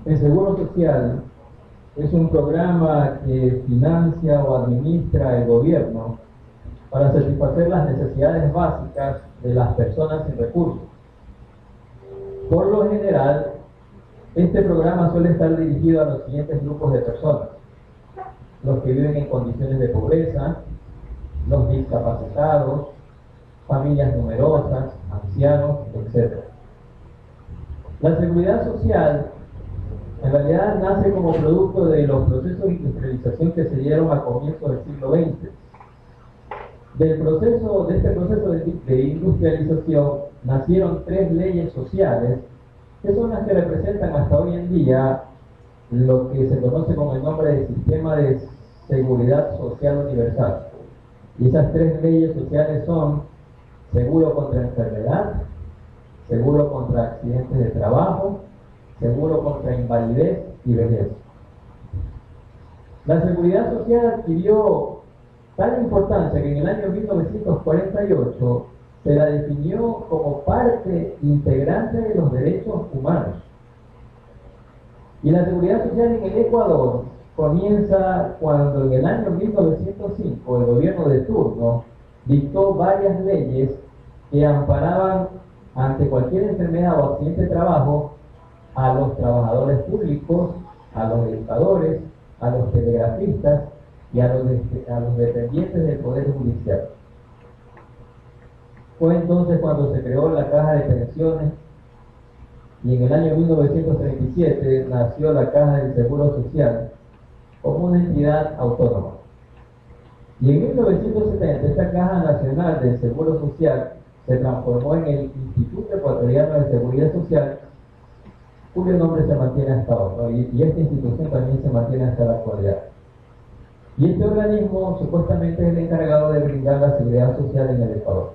El Seguro Social es un programa que financia o administra el gobierno para satisfacer las necesidades básicas de las personas sin recursos. Por lo general, este programa suele estar dirigido a los siguientes grupos de personas: los que viven en condiciones de pobreza, los discapacitados, familias numerosas, ancianos, etc. La seguridad social en realidad nace como producto de los procesos de industrialización que se dieron a comienzos del siglo XX. De este proceso de industrialización nacieron 3 leyes sociales que son las que representan hasta hoy en día lo que se conoce con el nombre de Sistema de Seguridad Social Universal. Y esas 3 leyes sociales son seguro contra enfermedad, seguro contra accidentes de trabajo, seguro contra invalidez y vejez. La seguridad social adquirió tal importancia que en el año 1948 se la definió como parte integrante de los derechos humanos. Y la seguridad social en el Ecuador comienza cuando en el año 1905 el gobierno de turno dictó varias leyes que amparaban ante cualquier enfermedad o accidente de trabajo a los trabajadores públicos, a los educadores, a los telegrafistas y a los dependientes del Poder Judicial. Fue entonces cuando se creó la Caja de Pensiones y en el año 1937 nació la Caja del Seguro Social como una entidad autónoma. Y en 1970 esta Caja Nacional del Seguro Social se transformó en el Instituto Ecuatoriano de Seguridad Social, cuyo nombre se mantiene hasta ahora, ¿no? Y esta institución también se mantiene hasta la actualidad. Y este organismo supuestamente es el encargado de brindar la seguridad social en el Ecuador.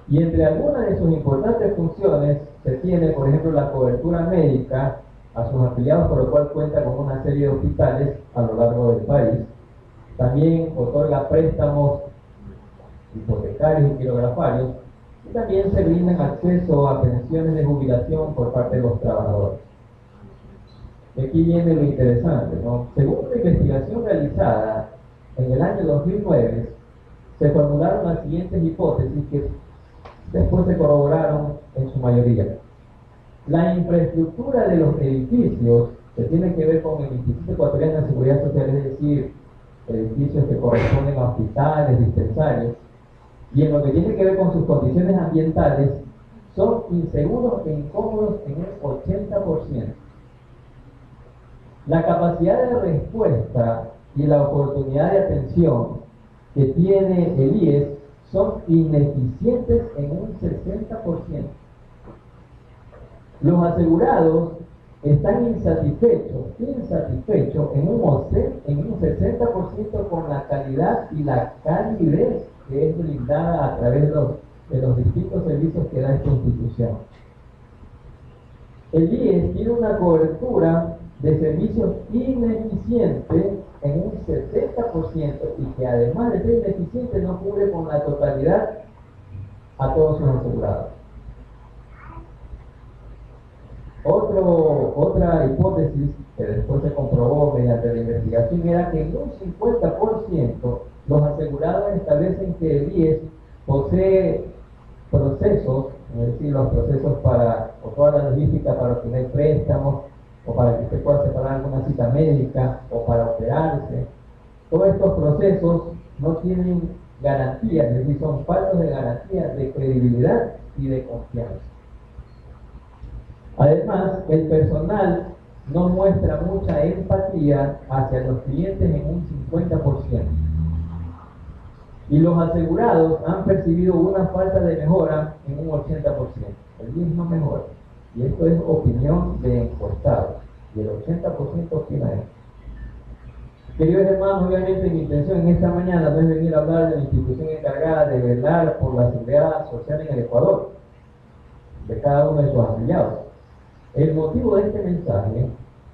Y entre algunas de sus importantes funciones se tiene, por ejemplo, la cobertura médica a sus afiliados, por lo cual cuenta con una serie de hospitales a lo largo del país. También otorga préstamos hipotecarios y quirografarios, y también se brindan acceso a pensiones de jubilación por parte de los trabajadores. Y aquí viene lo interesante, ¿no? Según una investigación realizada en el año 2009, se formularon las siguientes hipótesis que después se corroboraron en su mayoría. La infraestructura de los edificios que tiene que ver con el Instituto Ecuatoriano de Seguridad Social, es decir, edificios que corresponden a hospitales, dispensarios, y en lo que tiene que ver con sus condiciones ambientales, son inseguros e incómodos en un 80%. La capacidad de respuesta y la oportunidad de atención que tiene el IES son ineficientes en un 60%. Los asegurados están insatisfechos en un 60% con la calidad y la calidez que es brindada a través de los distintos servicios que da esta institución. El IES tiene una cobertura de servicios ineficiente en un 70% y que además de ser ineficiente no cubre con la totalidad a todos sus asegurados. Otra hipótesis que después se comprobó mediante la investigación era que en un 50% los asegurados establecen que el IES posee procesos, es decir, los procesos o toda la logística para obtener préstamos, o para que usted pueda separar alguna cita médica, o para operarse. Todos estos procesos no tienen garantías, es decir, son faltos de garantías de credibilidad y de confianza. Además, el personal no muestra mucha empatía hacia los clientes en un 50%. Y los asegurados han percibido una falta de mejora en un 80%. El IES no mejora. Y esto es opinión de encuestados. Y el 80% opina esto. Queridos hermanos, obviamente mi intención en esta mañana no es venir a hablar de la institución encargada de velar por la seguridad social en el Ecuador, de cada uno de sus afiliados. El motivo de este mensaje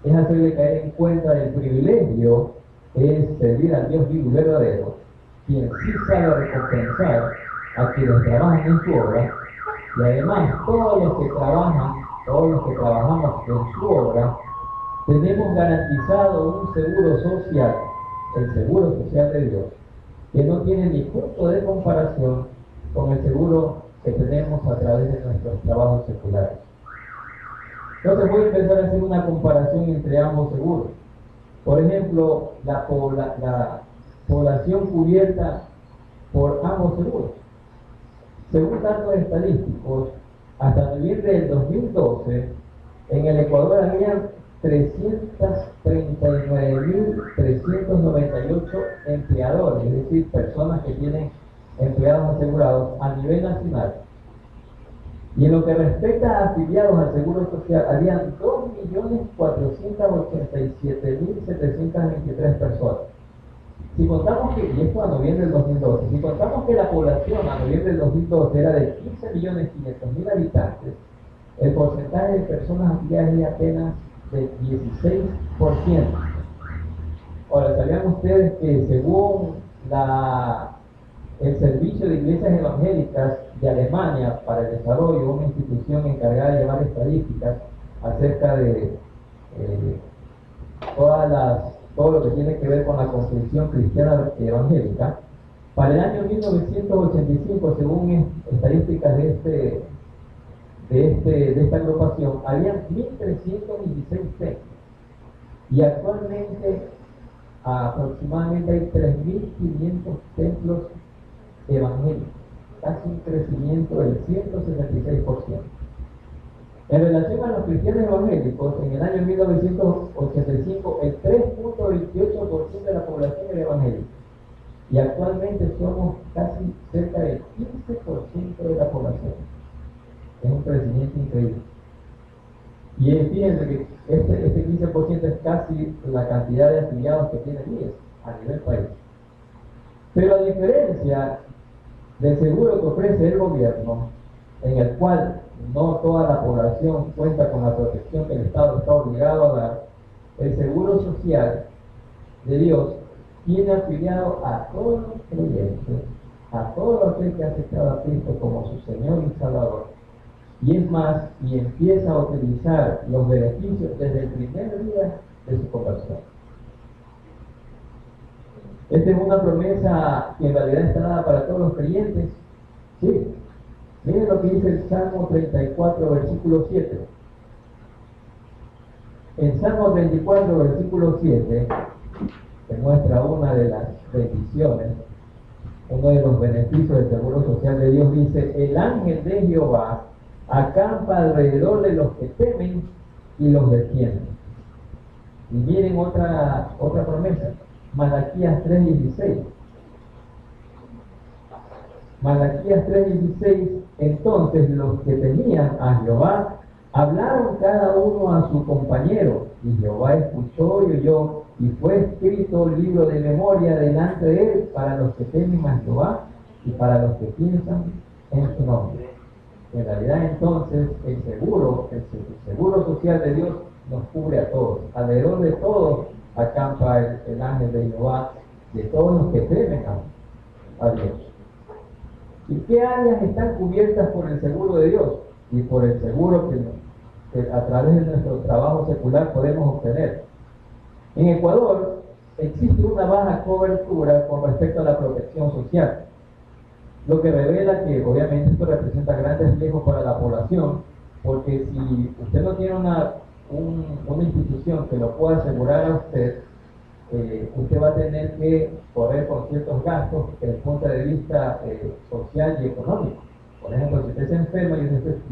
es hacerle caer en cuenta del privilegio que es servir al Dios vivo y verdadero, quien sí sabe recompensar a quienes trabajan en su obra, y además todos los que trabajan, todos los que trabajamos en su obra, tenemos garantizado un seguro social, el seguro social de Dios, que no tiene ni punto de comparación con el seguro que tenemos a través de nuestros trabajos seculares. Entonces voy a empezar a hacer una comparación entre ambos seguros. Por ejemplo, la población cubierta por ambos seguros. Según datos estadísticos, hasta noviembre del 2012, en el Ecuador había 339.398 empleadores, es decir, personas que tienen empleados asegurados a nivel nacional. Y en lo que respecta a afiliados al Seguro Social, habían 2.487.723 personas. Si contamos que, y esto a noviembre del 2012, si contamos que la población a noviembre del 2012 era de 15.500.000 habitantes, el porcentaje de personas afiliadas es apenas de 16%. Ahora, ¿sabían ustedes que según el Servicio de Iglesias Evangélicas de Alemania para el Desarrollo, una institución encargada de llevar estadísticas acerca de todo lo que tiene que ver con la confesión cristiana evangélica, para el año 1985, según estadísticas de esta agrupación, había 1.316 templos, y actualmente aproximadamente hay 3.500 templos evangélicos, casi un crecimiento del 166%. En relación a los cristianos evangélicos, en el año 1985, el 3.28% de la población era evangélica, y actualmente somos casi cerca del 15% de la población. Es un crecimiento increíble. Y fíjense que este 15% es casi la cantidad de afiliados que tiene IES a nivel país. Pero a diferencia del seguro que ofrece el gobierno, en el cual no toda la población cuenta con la protección que el Estado está obligado a dar, el seguro social de Dios tiene afiliado a todos los creyentes, a todos aquel que ha aceptado a Cristo como su Señor y Salvador. Y es más, y empieza a utilizar los beneficios desde el primer día de su conversión. Esta es una promesa que en realidad está dada para todos los creyentes. Sí. Miren lo que dice el Salmo 34, versículo 7. En Salmo 34, versículo 7, que muestra una de las bendiciones, uno de los beneficios del seguro social de Dios, dice: el ángel de Jehová acampa alrededor de los que temen y los defiende. Y miren otra promesa, Malaquías 3:16. Malaquías 3:16, entonces los que temían a Jehová hablaron cada uno a su compañero, y Jehová escuchó y oyó, y fue escrito el libro de memoria delante de él para los que temen a Jehová y para los que piensan en su nombre. En realidad, entonces, el seguro social de Dios nos cubre a todos. Alrededor de todos acampa el ángel de Jehová, de todos los que temen a Dios. ¿Y qué áreas están cubiertas por el seguro de Dios y por el seguro que a través de nuestro trabajo secular podemos obtener? En Ecuador existe una baja cobertura con respecto a la protección social, lo que revela que obviamente esto representa grandes riesgos para la población, porque si usted no tiene una institución que lo pueda asegurar a usted, usted va a tener que correr con ciertos gastos desde el punto de vista social y económico. Por ejemplo, si usted se enferma y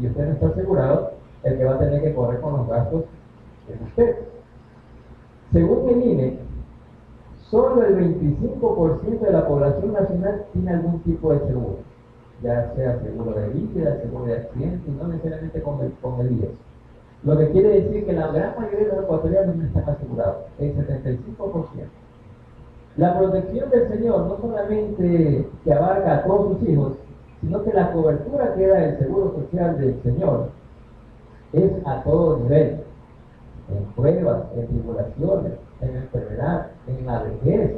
usted no está asegurado, el que va a tener que correr con los gastos es usted. Según el INE, solo el 25% de la población nacional tiene algún tipo de seguro, ya sea seguro de vida, seguro de accidente, y no necesariamente con el IES. Lo que quiere decir que la gran mayoría de los ecuatorianos no están asegurados, el 75%. La protección del Señor no solamente que abarca a todos sus hijos, sino que la cobertura que da el seguro social del Señor es a todo nivel. en pruebas, en tribulaciones, en enfermedad, en la vejez.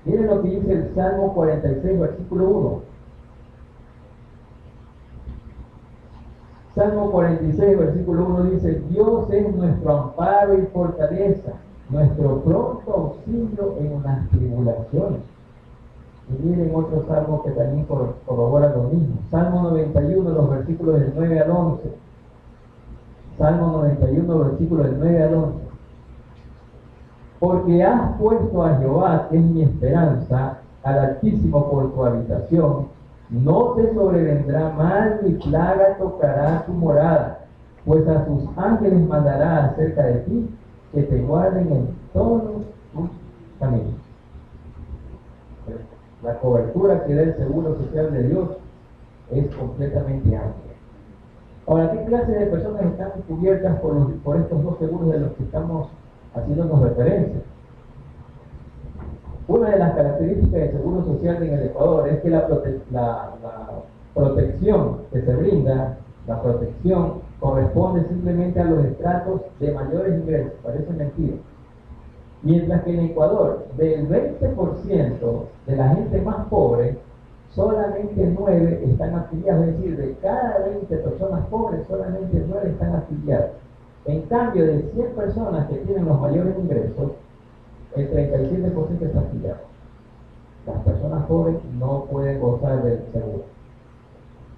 Miren lo que dice el Salmo 46, versículo 1. Salmo 46, versículo 1 dice: Dios es nuestro amparo y fortaleza, nuestro pronto auxilio en las tribulaciones. Y miren otro salmo que también corrobora lo mismo. Salmo 91, los versículos del 9 al 11. Salmo 91, versículos del 9 al 11. Porque has puesto a Jehová, que es mi esperanza, al Altísimo por tu habitación. No te sobrevendrá mal ni plaga tocará tu morada, pues a sus ángeles mandará acerca de ti, que te guarden en todos tus caminos. La cobertura que da el Seguro Social de Dios es completamente amplia. Ahora, ¿qué clase de personas están cubiertas por estos dos seguros de los que estamos haciéndonos referencia? Una de las características del Seguro Social en el Ecuador es que la protección que se brinda, la protección corresponde simplemente a los estratos de mayores ingresos. Parece mentira. Mientras que en Ecuador, del 20% de la gente más pobre, solamente 9 están afiliados. Es decir, de cada 20 personas pobres, solamente 9 están afiliadas. En cambio, de 100 personas que tienen los mayores ingresos, el 37% está afiliado. Las personas pobres no pueden gozar del seguro.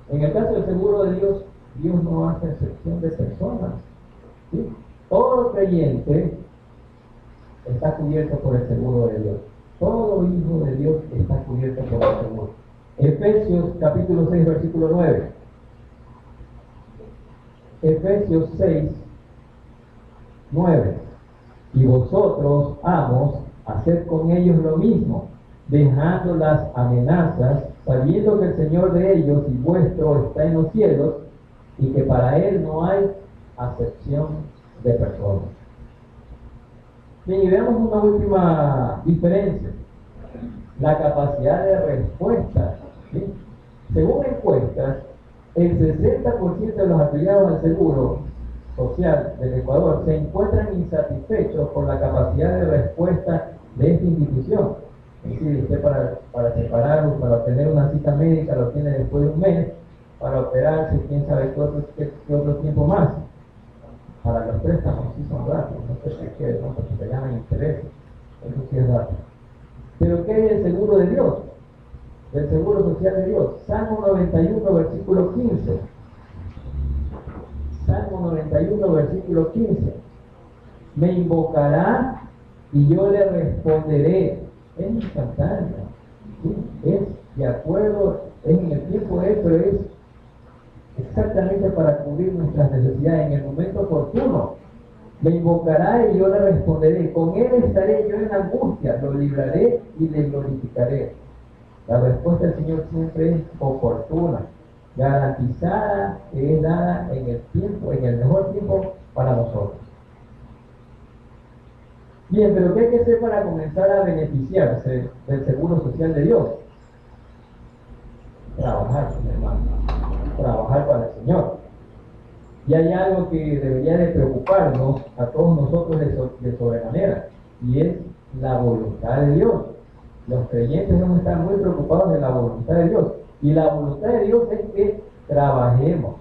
En el caso del seguro de Dios, Dios no hace excepción de personas. ¿Sí? Todo creyente está cubierto por el seguro de Dios. Todo hijo de Dios está cubierto por el seguro. Efesios capítulo 6, versículo 9. Efesios 6, 9. Y vosotros, amos, haced con ellos lo mismo, dejando las amenazas, sabiendo que el Señor de ellos y vuestro está en los cielos, y que para Él no hay acepción de personas. Bien, y veamos una última diferencia: la capacidad de respuesta. ¿Sí? Según encuestas, el 60% de los afiliados al Seguro Social del Ecuador se encuentran insatisfechos por la capacidad de respuesta de esta institución. Es decir, usted para separar o para obtener una cita médica lo tiene después de un mes, para operarse, quién sabe qué otro tiempo más. Para los préstamos sí son rápidos, no sé si qué, ¿no? Porque se llaman intereses, eso sí es rápido. Pero ¿qué hay del seguro de Dios? Del Seguro Social de Dios. Salmo 91, versículo 15. Salmo 91, versículo 15. Me invocará y yo le responderé. Es instantáneo. ¿Sí? Es de acuerdo, es en el tiempo de él, pero es exactamente para cubrir nuestras necesidades en el momento oportuno. Me invocará y yo le responderé. Con él estaré yo en angustia, lo libraré y le glorificaré. La respuesta del Señor siempre es oportuna, garantizada, que es dada en el tiempo, en el mejor tiempo para nosotros. Bien, pero ¿qué hay que hacer para comenzar a beneficiarse del Seguro Social de Dios? Trabajar, hermano. Trabajar para el Señor. Y hay algo que debería de preocuparnos a todos nosotros de sobremanera, y es la voluntad de Dios. Los creyentes deben estar muy preocupados de la voluntad de Dios. Y la voluntad de Dios es que trabajemos,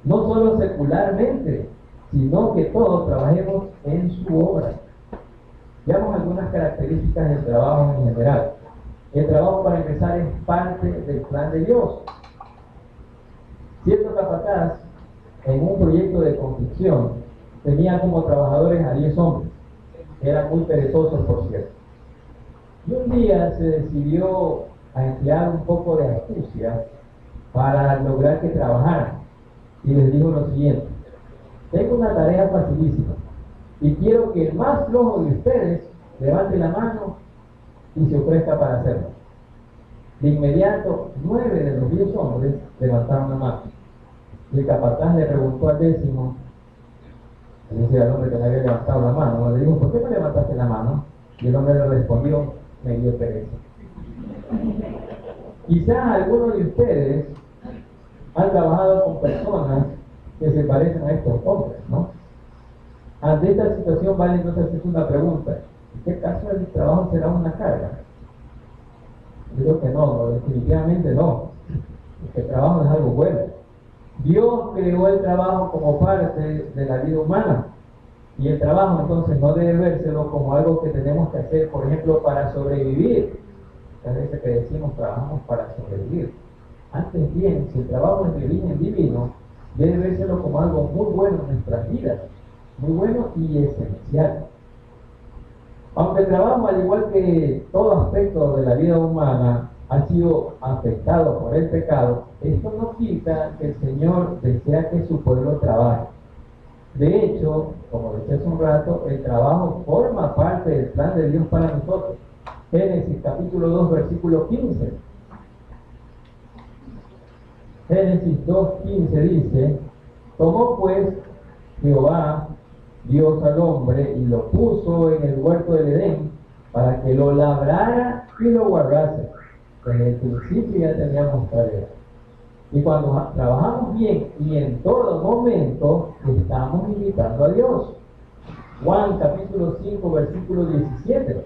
no solo secularmente, sino que todos trabajemos en su obra. Veamos algunas características del trabajo en general. El trabajo, para empezar, es parte del plan de Dios. Cierto capataz, en un proyecto de construcción, tenía como trabajadores a 10 hombres. Eran muy perezosos, por cierto. Y un día se decidió a emplear un poco de astucia para lograr que trabajaran. Y les dijo lo siguiente: tengo una tarea facilísima y quiero que el más flojo de ustedes levante la mano y se ofrezca para hacerlo. De inmediato, 9 de los 10 hombres levantaron la mano. Y el capataz le preguntó al 10º, le dice al hombre que le había levantado la mano, le dijo: ¿por qué me levantaste la mano? Y el hombre le respondió: me dio pereza. Quizás algunos de ustedes han trabajado con personas que se parecen a estos hombres, ¿no? Ante esta situación vale entonces hacer una pregunta: ¿en qué caso el trabajo será una carga? Yo creo que no, definitivamente no. El trabajo es algo bueno. Dios creó el trabajo como parte de la vida humana, y el trabajo entonces no debe vérselo como algo que tenemos que hacer, por ejemplo, para sobrevivir. Muchas veces que decimos trabajamos para sobrevivir. Antes bien, si el trabajo es de origen divino, debe vérselo como algo muy bueno en nuestras vidas, muy bueno y esencial. Aunque el trabajo, al igual que todo aspecto de la vida humana, ha sido afectado por el pecado, esto no quita que el Señor desea que su pueblo trabaje. De hecho, como decía hace un rato, el trabajo forma parte del plan de Dios para nosotros. Génesis capítulo 2, versículo 15. Génesis 2:15 dice: tomó pues Jehová Dios al hombre y lo puso en el huerto del Edén para que lo labrara y lo guardase. Desde el principio ya teníamos tarea. Y cuando trabajamos bien y en todo momento, estamos imitando a Dios. Juan capítulo 5, versículo 17.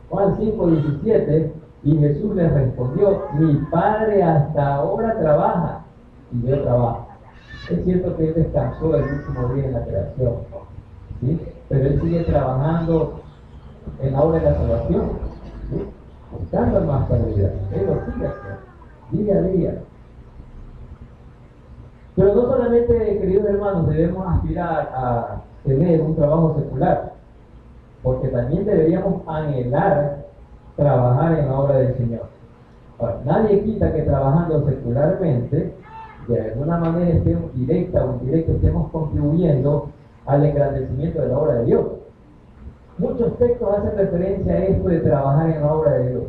Juan 5, 17. Y Jesús les respondió: mi Padre hasta ahora trabaja y yo trabajo. Es cierto que Él descansó el último día en la creación, ¿sí? Pero Él sigue trabajando en la obra de la salvación, ¿sí? Buscando más vida. Él lo sigue haciendo, día a día. Pero no solamente, queridos hermanos, debemos aspirar a tener un trabajo secular, porque también deberíamos anhelar trabajar en la obra del Señor. Ahora, nadie quita que trabajando secularmente, de alguna manera estemos directa o indirecta, estemos contribuyendo al engrandecimiento de la obra de Dios. Muchos textos hacen referencia a esto de trabajar en la obra de Dios.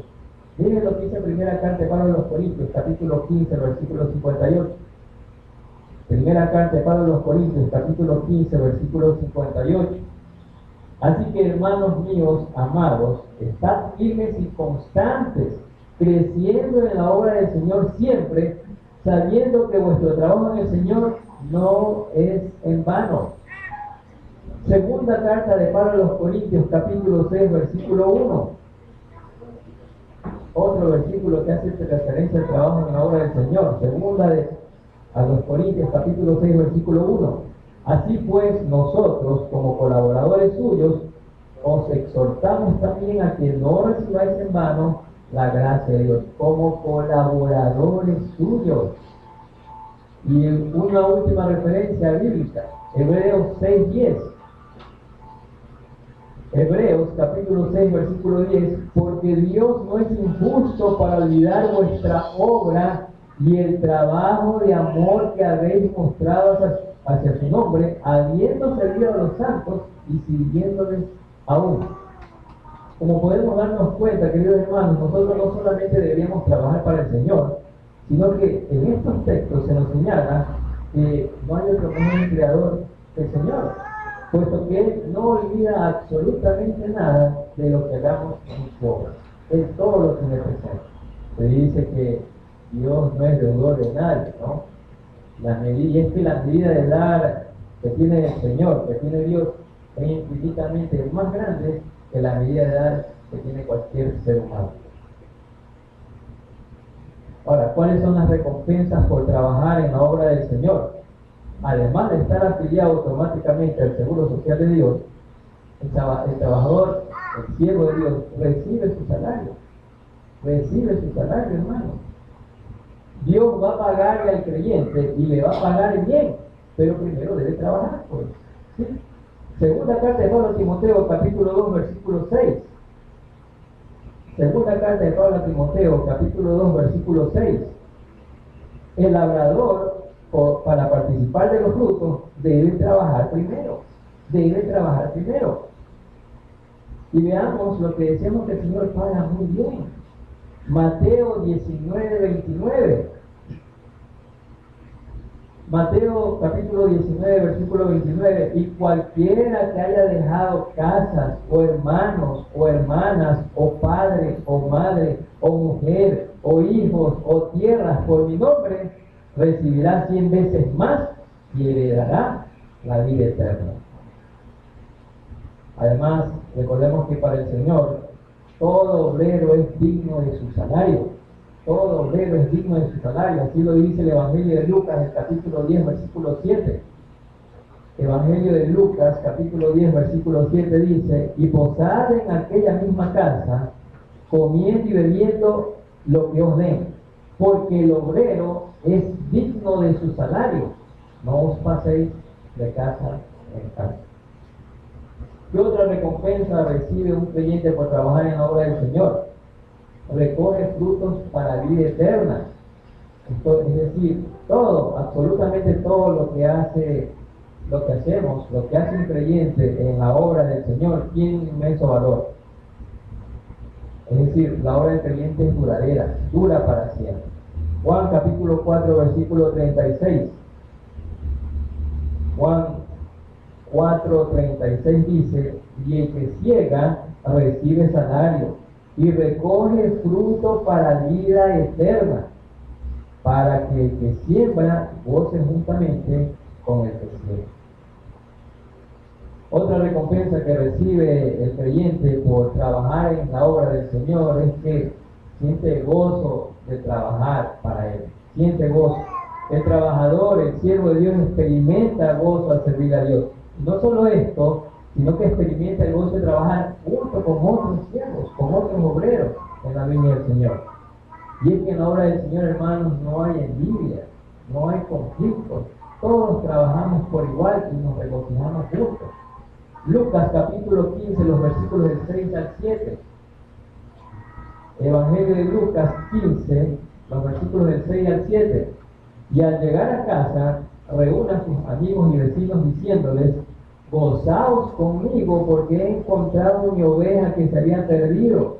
Miren lo que dice primera carta de Pablo a los Corintios, capítulo 15, versículo 58. Primera carta de Pablo a los Corintios, capítulo 15, versículo 58. Así que, hermanos míos, amados, estad firmes y constantes, creciendo en la obra del Señor siempre, sabiendo que vuestro trabajo en el Señor no es en vano. Segunda carta de Pablo a los Corintios, capítulo 6, versículo 1. Otro versículo que hace referencia al trabajo en la obra del Señor. Segunda a los Corintios, capítulo 6, versículo 1. Así pues, nosotros, como colaboradores suyos, os exhortamos también a que no recibáis en vano la gracia de Dios, como colaboradores suyos. Y una última referencia bíblica, Hebreos 6:10. Hebreos capítulo 6, versículo 10, porque Dios no es injusto para olvidar vuestra obra y el trabajo de amor que habéis mostrado hacia su nombre, habiendo servido a los santos y sirviéndoles aún. Como podemos darnos cuenta, queridos hermanos, nosotros no solamente deberíamos trabajar para el Señor, sino que en estos textos se nos señala que no hay otro mejor creador que el Señor, puesto que Él no olvida absolutamente nada de lo que hagamos en su obra. Él todo lo tiene presente. Se dice que Dios no es deudor de nadie, ¿no? Y es que la medida de dar que tiene el Señor, que tiene Dios, es infinitamente más grande que la medida de dar que tiene cualquier ser humano. Ahora, ¿cuáles son las recompensas por trabajar en la obra del Señor? Además de estar afiliado automáticamente al Seguro Social de Dios, el trabajador, el siervo de Dios, recibe su salario. Recibe su salario, hermano. Dios va a pagarle al creyente y le va a pagar bien, pero primero debe trabajar, pues. ¿Sí? Segunda carta de Pablo a Timoteo, capítulo 2, versículo 6. Segunda carta de Pablo a Timoteo, capítulo 2, versículo 6. El labrador, para participar de los frutos, debe trabajar primero. Debe trabajar primero. Y veamos lo que decíamos que el Señor paga muy bien. Mateo 19, 29. Mateo capítulo 19, versículo 29. Y cualquiera que haya dejado casas, o hermanos, o hermanas, o padre, o madre, o mujer, o hijos, o tierras por mi nombre, recibirá 100 veces más y heredará la vida eterna. Además, recordemos que para el Señor todo obrero es digno de su salario. Todo obrero es digno de su salario. Así lo dice el Evangelio de Lucas, el capítulo 10, versículo 7. Evangelio de Lucas, capítulo 10, versículo 7 dice: y posad en aquella misma casa, comiendo y bebiendo lo que os den, porque el obrero es digno de su salario. No os paséis de casa en casa. ¿Qué otra recompensa recibe un creyente por trabajar en la obra del Señor? Recoge frutos para vida eterna. Esto, es decir, todo, absolutamente todo lo que hacemos, lo que hace un creyente en la obra del Señor tiene un inmenso valor. Es decir, la obra del creyente es duradera, dura para siempre. Juan capítulo 4, versículo 36. Juan 4:36 dice: y el que ciega recibe salario y recoge fruto para vida eterna, para que el que siembra goce juntamente con el que ciega. Otra recompensa que recibe el creyente por trabajar en la obra del Señor es que siente gozo de trabajar para Él, siente gozo. El trabajador, el siervo de Dios, experimenta gozo al servir a Dios. Y no solo esto, sino que experimenta el gozo de trabajar junto con otros siervos, con otros obreros en la viña del Señor. Y es que en la obra del Señor, hermanos, no hay envidia, no hay conflictos. Todos trabajamos por igual y nos regocijamos juntos. Lucas capítulo 15, los versículos del 6 al 7. Evangelio de Lucas 15, los versículos del 6 al 7. Y al llegar a casa, reúne a sus amigos y vecinos diciéndoles: gozaos conmigo, porque he encontrado mi oveja que se había perdido.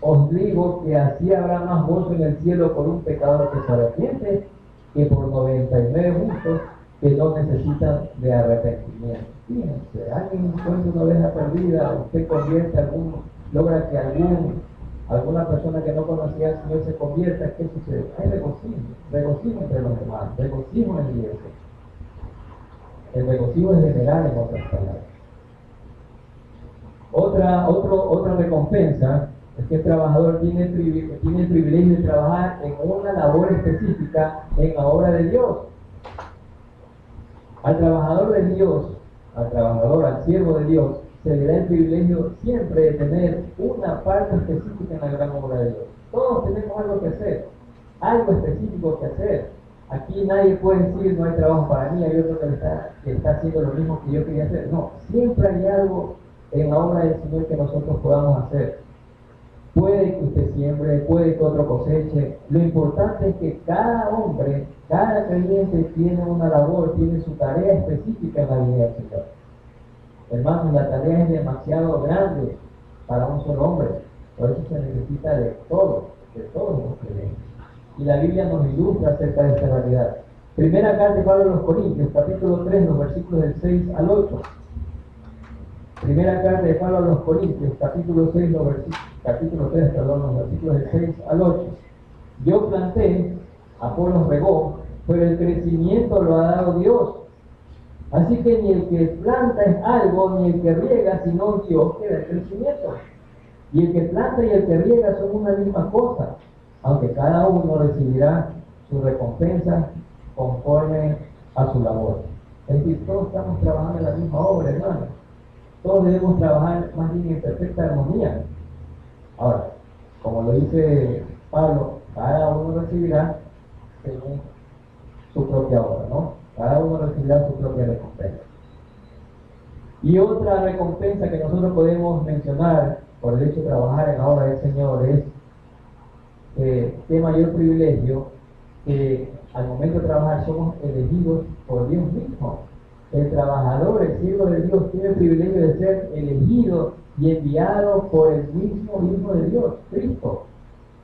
Os digo que así habrá más gozo en el cielo por un pecador que se arrepiente que por 99 justos que no necesitan de arrepentimiento. Fíjense, alguien encuentra una oveja perdida, usted convierte logra que alguna persona que no conocía al Señor se convierta. ¿Qué sucede? Hay regocijo entre los hermanos, regocijo en la iglesia. El regocijo es general, en otras palabras. Otra recompensa es que el trabajador tiene el privilegio de trabajar en una labor específica en la obra de Dios. Al trabajador de Dios, al siervo de Dios, se le da el privilegio siempre de tener una parte específica en la gran obra de Dios. Todos tenemos algo que hacer, algo específico que hacer. Aquí nadie puede decir: no hay trabajo para mí, hay otro que está haciendo lo mismo que yo quería hacer. No, siempre hay algo en la obra del Señor que nosotros podamos hacer. Puede que usted siembre, puede que otro coseche. Lo importante es que cada hombre, cada creyente tiene una labor, tiene su tarea específica en la vida del Señor. Hermanos, la tarea es demasiado grande para un solo hombre. Por eso se necesita de todos los creyentes. Y la Biblia nos ilustra acerca de esta realidad. Primera carta de Pablo a los Corintios, capítulo 3, los versículos del 6 al 8. Primera carta de Pablo a los Corintios, capítulo 3, los versículos del 6 al 8. Yo planté, Apolos regó, pero el crecimiento lo ha dado Dios. Así que ni el que planta es algo, ni el que riega, sino Dios que da el crecimiento. Y el que planta y el que riega son una misma cosa, aunque cada uno recibirá su recompensa conforme a su labor. Es decir, todos estamos trabajando en la misma obra, hermano. Todos debemos trabajar más bien en perfecta armonía. Ahora, como lo dice Pablo, cada uno recibirá según su propia obra, ¿no? Cada uno recibirá su propia recompensa. Y otra recompensa que nosotros podemos mencionar por el hecho de trabajar en la obra del Señor es qué mayor privilegio que al momento de trabajar somos elegidos por Dios mismo. El trabajador, el siervo de Dios, tiene el privilegio de ser elegido y enviado por el mismo Hijo de Dios, Cristo.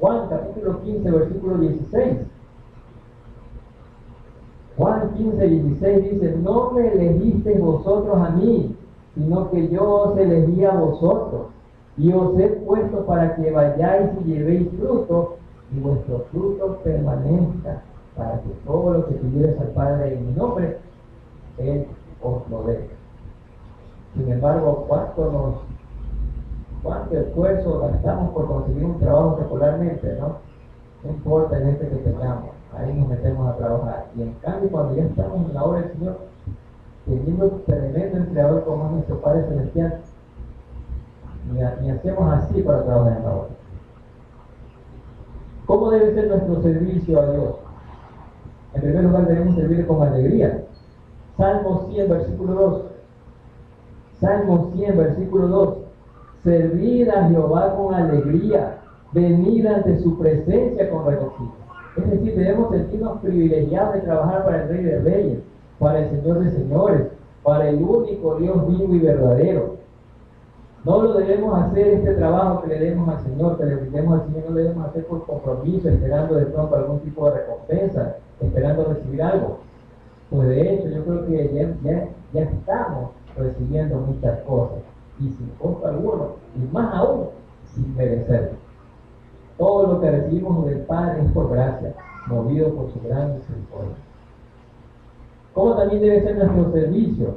Juan capítulo 15, versículo 16. Juan 15, 16 dice: no me elegisteis vosotros a mí, sino que yo os elegí a vosotros, y os he puesto para que vayáis y llevéis fruto, y vuestro fruto permanezca, para que todo lo que pidierais al Padre en mi nombre, Él os lo dé. Sin embargo, cuánto esfuerzo gastamos por conseguir un trabajo secularmente, ¿no? No importa el que tengamos, ahí nos metemos a trabajar. Y en cambio, cuando ya estamos en la obra del Señor, teniendo un tremendo empleador como es nuestro Padre Celestial, ni hacemos así para trabajar en la obra. ¿Cómo debe ser nuestro servicio a Dios? En primer lugar, debemos servir con alegría. Salmo 100, versículo 2. Salmo 100, versículo 2. Servid a Jehová con alegría, venid ante su presencia con regocijo. Es decir, debemos sentirnos privilegiados de trabajar para el Rey de Reyes, para el Señor de Señores, para el único Dios vivo y verdadero. No lo debemos hacer este trabajo que le demos al Señor, que le brindemos al Señor, no lo debemos hacer por compromiso, esperando de pronto algún tipo de recompensa, esperando recibir algo. Pues de hecho, yo creo que ya estamos recibiendo muchas cosas, y sin costo alguno, y más aún, sin merecerlo. Todo lo que recibimos del Padre es por gracia, movido por su gran misericordia. ¿Cómo también debe ser nuestro servicio?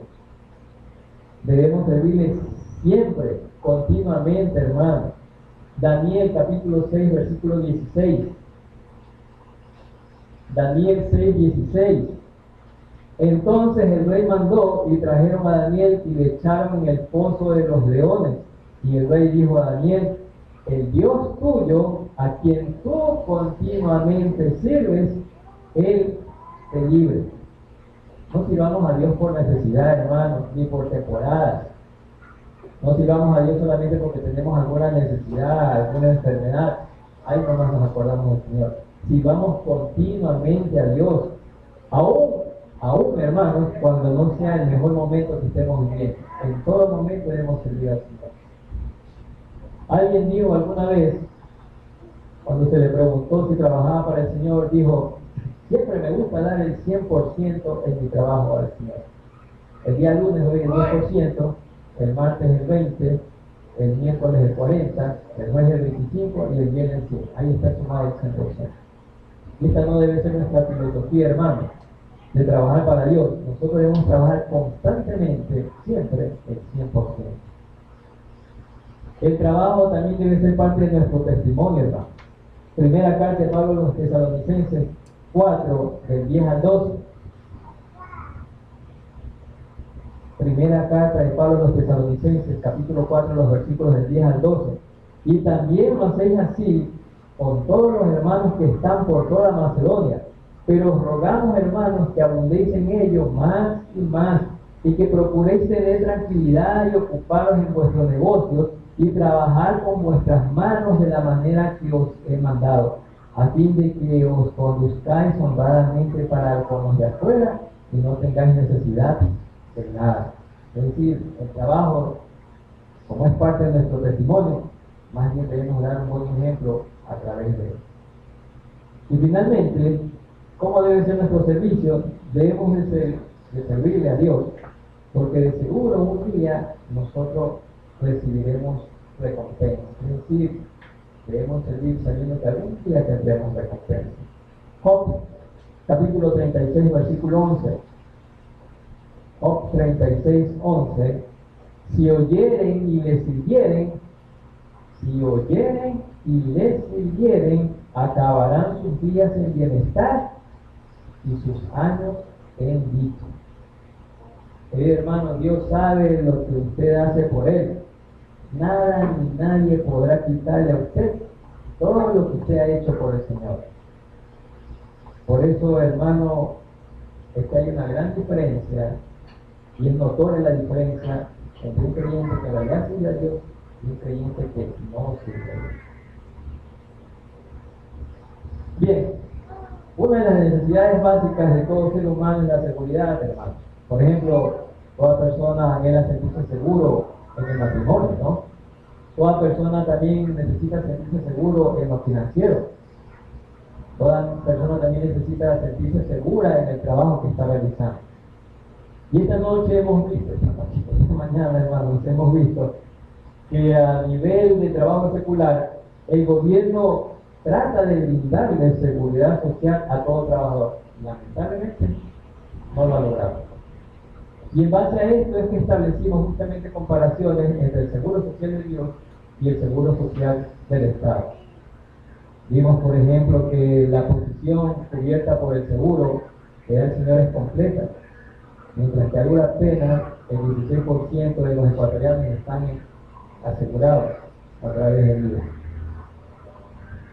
Debemos servirle siempre, continuamente, hermano. Daniel capítulo 6, versículo 16. Daniel 6, 16. Entonces el rey mandó y trajeron a Daniel y le echaron en el pozo de los leones. Y el rey dijo a Daniel: el Dios tuyo, a quien tú continuamente sirves, Él te libre. No sirvamos a Dios por necesidad, hermanos, ni por temporadas. No sirvamos a Dios solamente porque tenemos alguna necesidad, alguna enfermedad. Ahí nomás nos acordamos del Señor. Sirvamos continuamente a Dios. Aún, hermanos, cuando no sea el mejor momento que estemos viviendo. En todo momento debemos servir al Señor. Alguien dijo alguna vez, cuando se le preguntó si trabajaba para el Señor, dijo: siempre me gusta dar el 100% en mi trabajo al Señor. El día lunes doy el 10%, el martes el 20%, el miércoles el 40%, el jueves el 25% y el viernes el 100%. Ahí está sumado el 100%. Y esta no debe ser nuestra filosofía, hermano, de trabajar para Dios. Nosotros debemos trabajar constantemente, siempre, el 100%. El trabajo también debe ser parte de nuestro testimonio, hermano. Primera carta de Pablo a los Tesalonicenses 4, del 10 al 12. Primera carta de Pablo a los Tesalonicenses, capítulo 4, los versículos del 10 al 12. Y también lo hacéis así con todos los hermanos que están por toda Macedonia. Pero os rogamos, hermanos, que abundéis en ello más y más, y que procuréis tener tranquilidad y ocuparos en vuestros negocios, y trabajar con vuestras manos de la manera que os he mandado, a fin de que os conduzcáis honradamente para con los de afuera y no tengáis necesidad de nada. Es decir, el trabajo, como es parte de nuestro testimonio, más bien debemos dar un buen ejemplo a través de él. Y finalmente, ¿cómo debe ser nuestro servicio? Debemos de servirle a Dios, porque de seguro un día nosotros recibiremos recompensa. Es decir, debemos servir sabiendo que algún día tendremos recompensa. Job, capítulo 36, versículo 11. Job 36, 11. Si oyeren y les sirvieren, acabarán sus días en bienestar y sus años en dicha. Hermano, Dios sabe lo que usted hace por Él. Nada ni nadie podrá quitarle a usted todo lo que usted ha hecho por el Señor. Por eso, hermano, es que hay una gran diferencia, y es notoria la diferencia entre un creyente que vaya a sirve a Dios y un creyente que no sirve a Dios. Bien, una de las necesidades básicas de todo ser humano es la seguridad, hermano. Por ejemplo, toda persona anhela sentirse seguro en el matrimonio, ¿no? Toda persona también necesita sentirse seguro en lo financiero. Toda persona también necesita sentirse segura en el trabajo que está realizando. Y esta noche hemos visto, esta mañana, hermanos, hemos visto que a nivel de trabajo secular, el gobierno trata de brindarle seguridad social a todo trabajador. Lamentablemente, no lo ha logrado. Y en base a esto es que establecimos justamente comparaciones entre el Seguro Social de Dios y el Seguro Social del Estado. Vimos, por ejemplo, que la posición cubierta por el seguro del Señor es completa, mientras que a duras penas el 16% de los ecuatorianos están asegurados a través del IVA.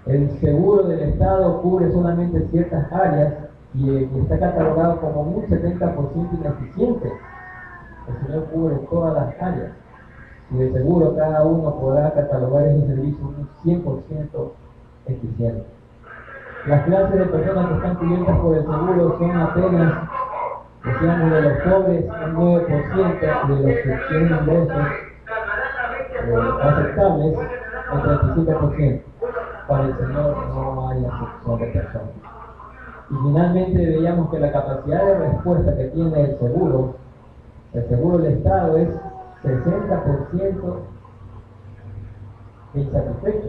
El seguro del Estado cubre solamente ciertas áreas y está catalogado como un 70% ineficiente. El Señor cubre todas las áreas y de seguro cada uno podrá catalogar ese servicio un 100% eficiente. Las clases de personas que están cubiertas por el seguro son apenas, decíamos, de los pobres un 9% y de los que tienen ingresos aceptables el 35%. Para el Señor no hay acepción de personas. Y finalmente veíamos que la capacidad de respuesta que tiene el seguro del Estado es 60% insatisfecho.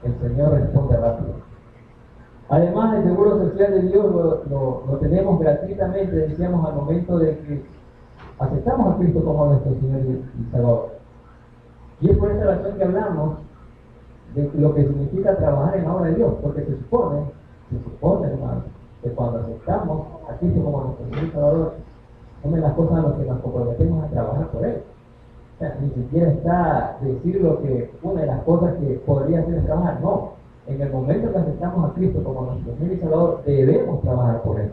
El Señor responde rápido. Además, el Seguro Social de Dios lo tenemos gratuitamente, decíamos, al momento de que aceptamos a Cristo como nuestro Señor y Salvador. Y es por esa razón que hablamos de lo que significa trabajar en la obra de Dios, porque se supone, hermano, que cuando aceptamos a Cristo como nuestro Señor y Salvador, una de las cosas a las que nos comprometemos a trabajar por Él. O sea, ni siquiera está decir lo que una de las cosas que podría hacer es trabajar, no. En el momento que aceptamos a Cristo como nuestro Señor y Salvador, debemos trabajar por Él.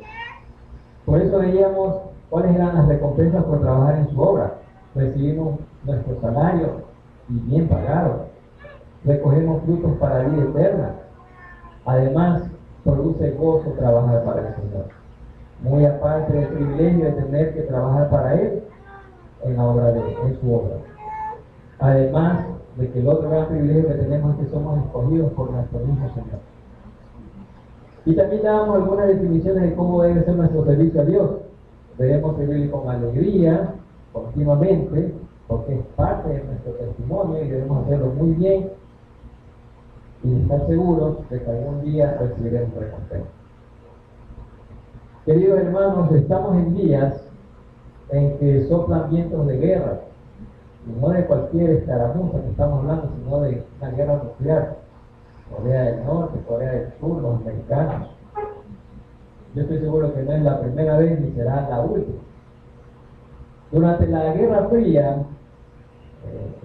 Por eso veíamos cuáles eran las recompensas por trabajar en su obra. Recibimos nuestro salario y bien pagado. Recogemos frutos para la vida eterna. Además, produce gozo trabajar para el Señor. Muy aparte del privilegio de tener que trabajar para Él en la obra en su obra. Además de que el otro gran privilegio que tenemos es que somos escogidos por nuestro mismo Señor. Y también dábamos algunas definiciones de cómo debe ser nuestro servicio a Dios. Debemos servirle con alegría, continuamente, porque es parte de nuestro testimonio y debemos hacerlo muy bien y estar seguros de que algún día recibiremos recompensa. Queridos hermanos, estamos en días en que soplan vientos de guerra, y no de cualquier escaramuza que estamos hablando, sino de una guerra nuclear. Corea del Norte, Corea del Sur, los americanos. Yo estoy seguro que no es la primera vez ni será la última. Durante la Guerra Fría,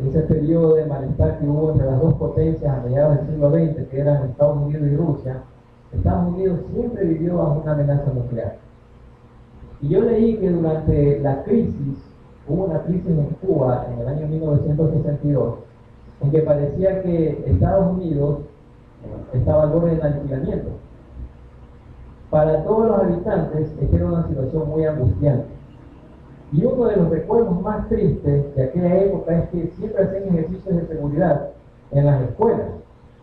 ese periodo de malestar que hubo entre las dos potencias a mediados del siglo XX, que eran Estados Unidos y Rusia, Estados Unidos siempre vivió bajo una amenaza nuclear. Y yo leí que durante la crisis, hubo una crisis en Cuba en el año 1962, en que parecía que Estados Unidos estaba al borde del aniquilamiento. Para todos los habitantes, esta era una situación muy angustiante. Y uno de los recuerdos más tristes de aquella época es que siempre hacían ejercicios de seguridad en las escuelas.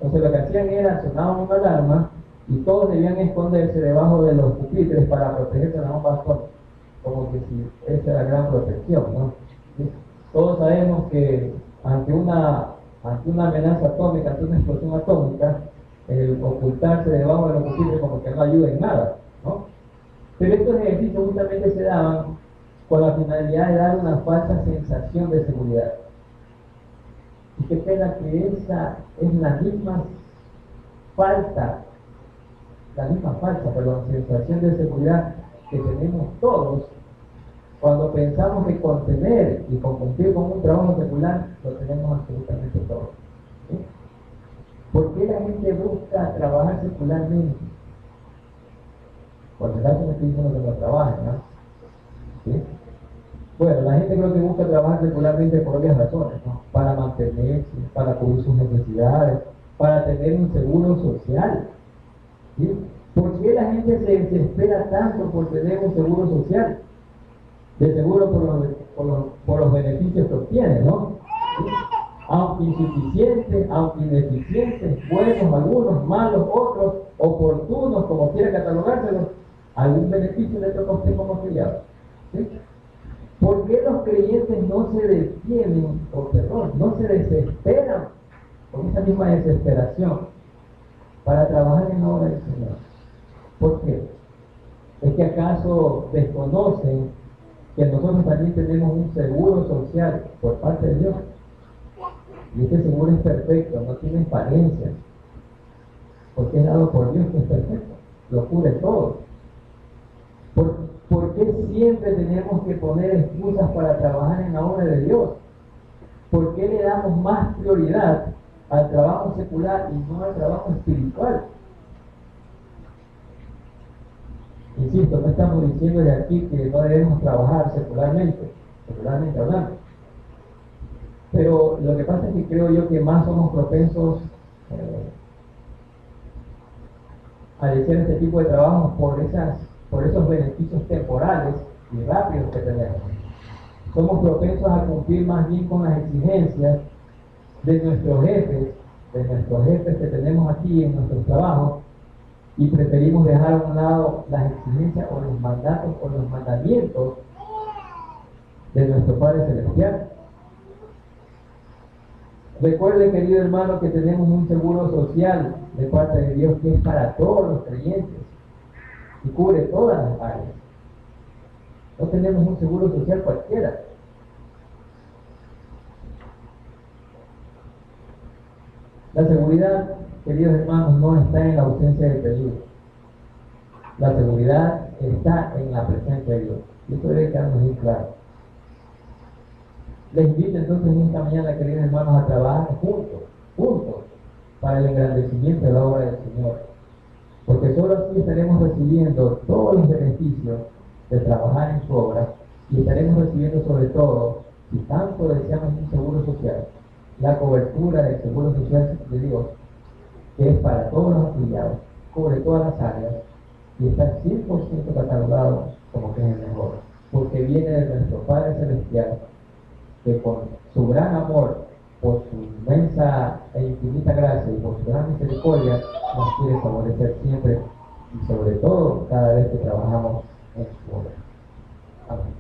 Entonces lo que hacían era, sonaban una alarma y todos debían esconderse debajo de los pupitres para protegerse de la bomba atómica. Como que si esa era la gran protección, ¿no? ¿Sí? Todos sabemos que ante una amenaza atómica, ante una explosión atómica, el ocultarse debajo de los pupitres como que no ayuda en nada, ¿no? Pero estos ejercicios justamente se daban con la finalidad de dar una falsa sensación de seguridad. Y qué pena que esa es la misma falsa sensación de seguridad que tenemos todos cuando pensamos que con tener y con cumplir con un trabajo secular lo tenemos absolutamente todo. ¿Sí? ¿Por qué la gente busca trabajar secularmente? Por el caso me estoy diciendo que no trabajen, ¿no? ¿Sí? Bueno, la gente creo que busca trabajar secularmente por varias razones, ¿no? Para mantenerse, para cubrir sus necesidades, para tener un seguro social. ¿Sí? ¿Por qué la gente se desespera tanto por tener un seguro social? De seguro por los beneficios que obtiene, ¿no? ¿Sí? Aunque insuficientes, aunque ineficientes, buenos algunos, malos otros, oportunos, como quiera catalogárselos, algún beneficio le toca a usted como afiliado. ¿Sí? ¿Por qué los creyentes no se detienen, no se desesperan con esa misma desesperación para trabajar en la obra del Señor? ¿Por qué? ¿Es que acaso desconocen que nosotros también tenemos un seguro social por parte de Dios. Y este seguro es perfecto, no tiene falencias, porque es dado por Dios, que es perfecto, lo cubre todo. ¿Por qué siempre tenemos que poner excusas para trabajar en la obra de Dios? ¿Por qué le damos más prioridad al trabajo secular y no al trabajo espiritual? Insisto, no estamos diciendo de aquí que no debemos trabajar secularmente hablando. Pero lo que pasa es que creo yo que más somos propensos a decir este tipo de trabajo por esos beneficios temporales y rápidos que tenemos. Somos propensos a cumplir más bien con las exigencias de nuestros jefes que tenemos aquí en nuestros trabajos, y preferimos dejar a un lado las exigencias o los mandatos o los mandamientos de nuestro Padre Celestial. Recuerde, querido hermano, que tenemos un seguro social de parte de Dios que es para todos los creyentes y cubre todas las áreas. No tenemos un seguro social cualquiera. La seguridad, queridos hermanos, no está en la ausencia de peligro. La seguridad está en la presencia de Dios. Y esto debe quedarnos muy claro. Les invito entonces esta mañana, queridos hermanos, a trabajar juntos, para el engrandecimiento de la obra del Señor. Porque solo así estaremos recibiendo todos los beneficios de trabajar en su obra, y estaremos recibiendo sobre todo, si tanto deseamos un seguro social, la cobertura del seguro social de Dios, que es para todos los afiliados, cubre todas las áreas y está 100% catalogado como que es el mejor, porque viene de nuestro Padre Celestial, que con su gran amor, por su inmensa e infinita gracia y por su gran misericordia, nos quiere favorecer siempre y sobre todo cada vez que trabajamos en su obra. Amén.